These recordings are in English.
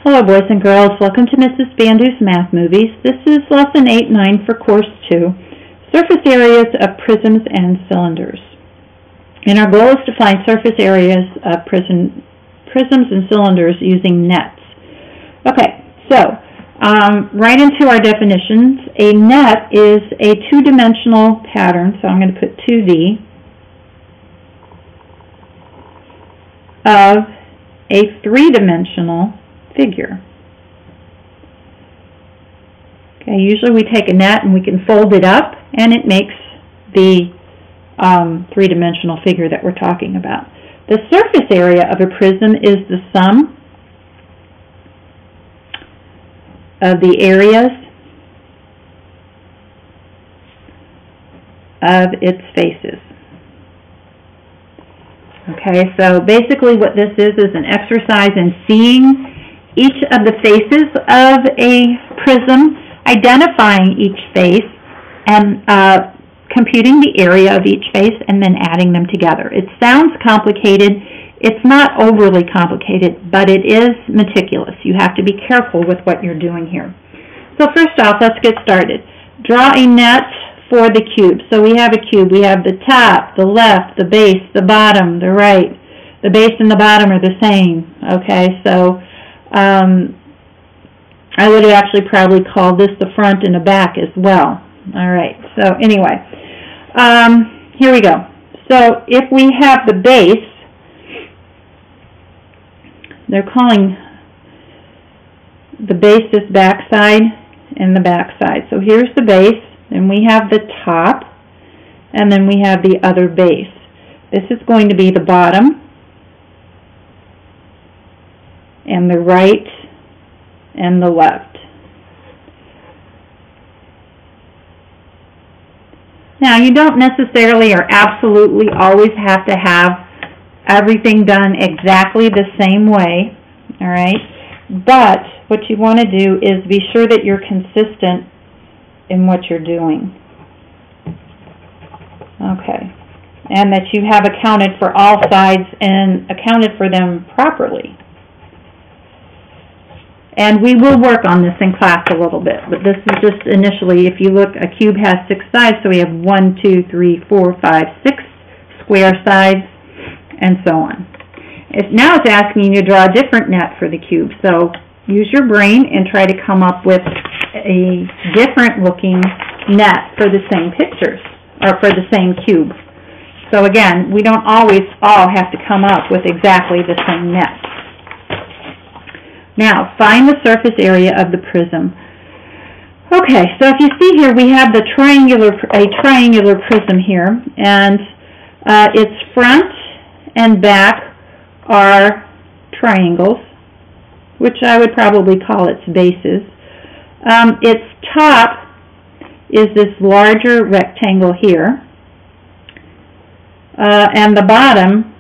Hello boys and girls, welcome to Mrs. Bandu's Math Movies. This is Lesson 8-9 for Course 2, Surface Areas of Prisms and Cylinders. And our goal is to find surface areas of prisms and cylinders using nets. Okay, so right into our definitions. A net is a two-dimensional pattern, so I'm going to put 2D, of a three-dimensional figure. Okay, usually we take a net and we can fold it up and it makes the three-dimensional figure that we're talking about. The surface area of a prism is the sum of the areas of its faces. Okay, so basically what this is an exercise in seeing each of the faces of a prism, identifying each face, and computing the area of each face, and then adding them together. It sounds complicated. It's not overly complicated, but it is meticulous. You have to be careful with what you're doing here. So first off, let's get started. Draw a net for the cube. So we have a cube. We have the top, the left, the base, the bottom, the right. The base and the bottom are the same. Okay, so I would have actually probably called this the front and the back as well. All right, so anyway, here we go. So if we have the base, they're calling the base this backside and the backside. So here's the base, and we have the top, and then we have the other base. This is going to be the bottom, and the right, and the left. Now, you don't necessarily or absolutely always have to have everything done exactly the same way, all right? But what you want to do is be sure that you're consistent in what you're doing. Okay. And that you have accounted for all sides and accounted for them properly. And we will work on this in class a little bit, but this is just initially, if you look, a cube has 6 sides, so we have 1, 2, 3, 4, 5, 6 square sides, and so on. Now it's asking you to draw a different net for the cube, so use your brain and try to come up with a different looking net for the same pictures, or for the same cube. So again, we don't always all have to come up with exactly the same net. Now, find the surface area of the prism. Okay, so if you see here, we have a triangular prism here, and its front and back are triangles, which I would probably call its bases. Its top is this larger rectangle here, and the bottom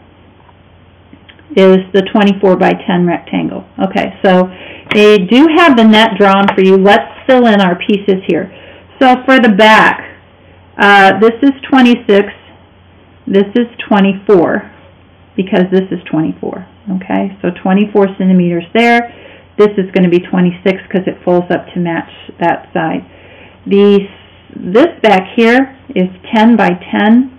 is the 24 by 10 rectangle. Okay, so I do have the net drawn for you. Let's fill in our pieces here. So for the back, this is 26, this is 24, because this is 24. Okay, so 24 centimeters there. This is going to be 26 because it folds up to match that side. This back here is 10 by 10.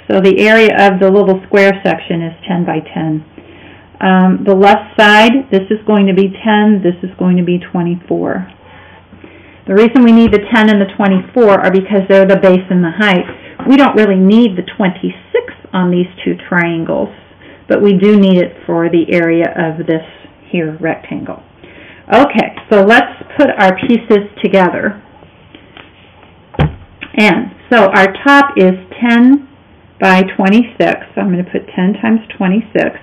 So the area of the little square section is 10 by 10. The left side, this is going to be 10, this is going to be 24. The reason we need the 10 and the 24 are because they're the base and the height. We don't really need the 26 on these two triangles, but we do need it for the area of this here rectangle. Okay, so let's put our pieces together. And so our top is 10 by 26, so I'm going to put 10 times 26.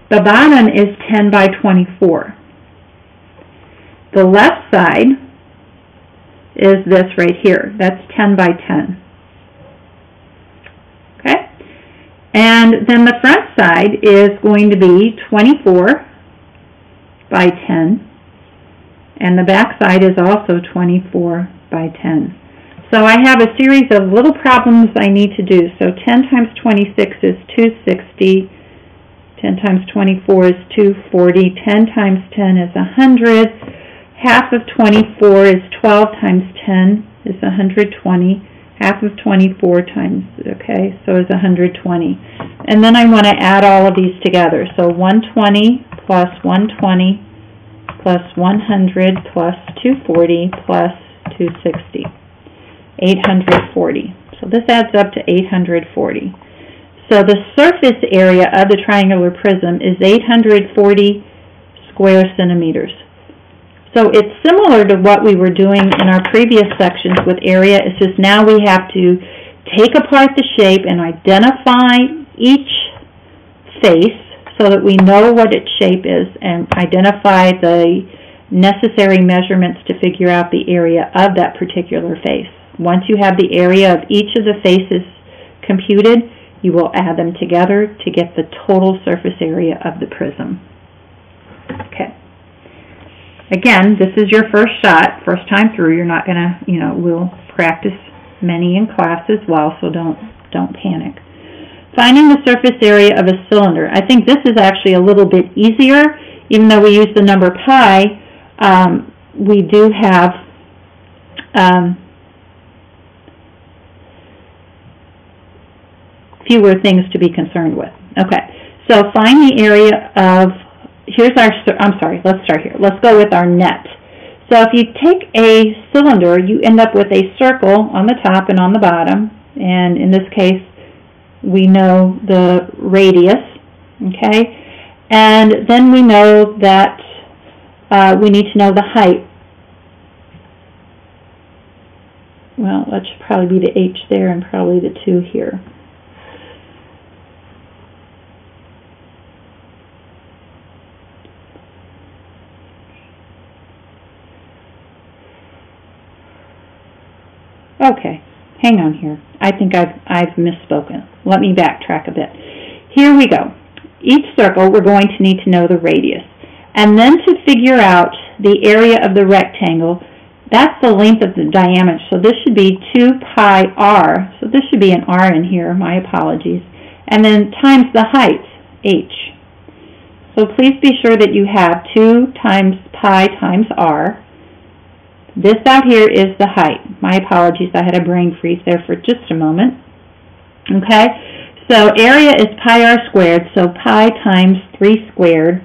The bottom is 10 by 24. The left side is this right here. That's 10 by 10. Okay? And then the front side is going to be 24 by 10. And the back side is also 24 by 10. So I have a series of little problems I need to do. So 10 times 26 is 260. 10 times 24 is 240. 10 times 10 is 100. Half of 24 is 12 times 10 is 120. Half of 24 times, okay, so is 120. And then I want to add all of these together. So 120 plus 120 plus 100 plus 240 plus 260. 840. So this adds up to 840. So the surface area of the triangular prism is 840 square centimeters. So it's similar to what we were doing in our previous sections with area. It's just now we have to take apart the shape and identify each face so that we know what its shape is and identify the necessary measurements to figure out the area of that particular face. Once you have the area of each of the faces computed, you will add them together to get the total surface area of the prism. Okay. Again, this is your first shot, first time through. You're not going to, we'll practice many in class as well, so don't panic. Finding the surface area of a cylinder. I think this is actually a little bit easier. Even though we use the number pi, we do have fewer things to be concerned with. Okay, so find the area of, here's our, I'm sorry, let's start here. Let's go with our net. So if you take a cylinder, you end up with a circle on the top and on the bottom. And in this case, we know the radius, okay? And then we know that we need to know the height. Well, that should probably be the h there and probably the 2 here. Okay, hang on here. I think I've misspoken. Let me backtrack a bit. Here we go. Each circle, we're going to need to know the radius. And then to figure out the area of the rectangle, that's the length of the diameter. So this should be 2 pi r. So this should be an r in here. My apologies. And then times the height, h. So please be sure that you have 2 times pi times r. This out here is the height. My apologies, I had a brain freeze there for just a moment. Okay, so area is pi r squared, so pi times 3 squared,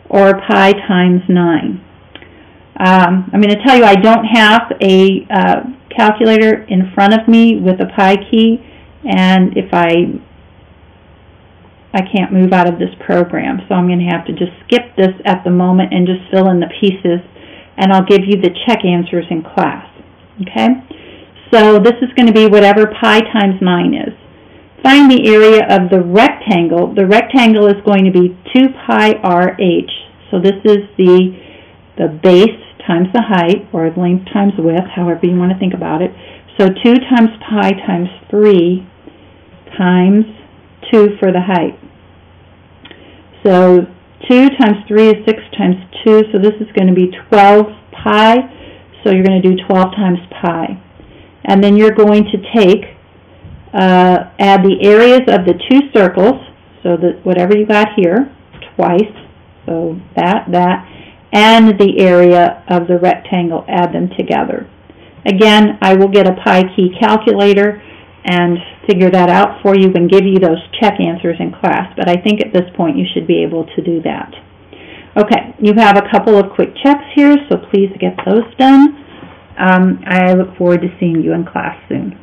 or pi times 9. I'm going to tell you I don't have a calculator in front of me with a pi key, and if I can't move out of this program, so I'm going to have to just skip this at the moment and just fill in the pieces, and I'll give you the check answers in class. Okay? So this is going to be whatever pi times 9 is. Find the area of the rectangle. The rectangle is going to be 2 pi r h. So this is the base times the height, or length times width, however you want to think about it. So 2 times pi times 3 times 2 for the height. So 2 times 3 is 6 times 2, so this is going to be 12 pi, so you're going to do 12 times pi. And then you're going to take, add the areas of the 2 circles, so that whatever you got here, twice, so that, and the area of the rectangle, add them together. Again, I will get a pi key calculator and figure that out for you and give you those check answers in class, but I think at this point you should be able to do that. Okay, you have a couple of quick checks here, so please get those done. I look forward to seeing you in class soon.